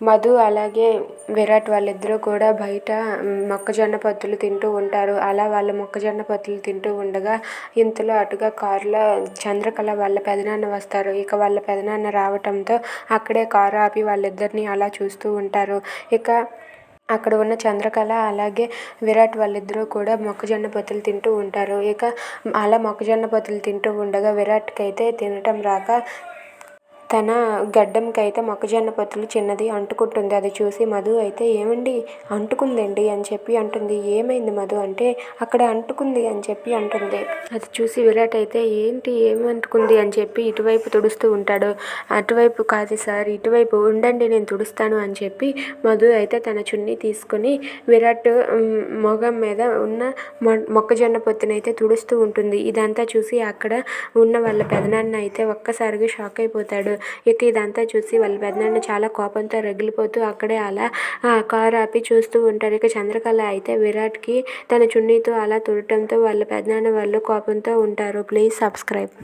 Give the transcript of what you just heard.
మధు అలాగే విరాట్ వాళ్ళిద్దరూ కూడా బయట మొక్కజొన్న పొత్తులు తింటూ ఉంటారు. అలా వాళ్ళు మొక్కజొన్న పొత్తులు తింటూ ఉండగా ఇంతలో అటుగా కారులో చంద్రకళ వాళ్ళ పెదనాన్న వస్తారు. ఇక వాళ్ళ పెదనాన్న రావటంతో అక్కడే కారు ఆపి వాళ్ళిద్దరిని అలా చూస్తూ ఉంటారు. ఇక అక్కడ ఉన్న చంద్రకళ అలాగే విరాట్ వాళ్ళిద్దరూ కూడా మొక్కజొన్న పొత్తులు తింటూ ఉంటారు. ఇక అలా మొక్కజొన్న పొత్తులు తింటూ ఉండగా విరాట్కి అయితే తినటం రాక తన గడ్డంకైతే మొక్కజొన్న పొత్తులు చిన్నది అంటుకుంటుంది. అది చూసి మధు అయితే ఏమండి అంటుకుందండి అని చెప్పి అంటుంది. ఏమైంది మధు అంటే అక్కడ అంటుకుంది అని చెప్పి అంటుంది. అది చూసి విరాట్ అయితే ఏంటి ఏమి అంటుకుంది అని చెప్పి ఇటువైపు తుడుస్తూ ఉంటాడు. అటువైపు కాదు సార్ ఇటువైపు ఉండండి నేను తుడుస్తాను అని చెప్పి మధు అయితే తన చున్నీ తీసుకొని విరాట్ మొగం మీద ఉన్న మొక్కజొన్న పొత్తునైతే తుడుస్తూ ఉంటుంది. ఇదంతా చూసి అక్కడ ఉన్న వాళ్ళ పెదనాన్న అయితే ఒక్కసారిగా షాక్ అయిపోతాడు. ఇక ఇదంతా చూసి వాళ్ళ పెదనాన్న చాలా కోపంతో రగిలిపోతూ అక్కడే అలా కారు ఆపి చూస్తూ ఉంటారు. ఇక చంద్రకళ అయితే విరాట్కి తన చున్నీతో అలా తుడటంతో వాళ్ళ పెదనాన్న వాళ్ళు కోపంతో ఉంటారు. Please subscribe.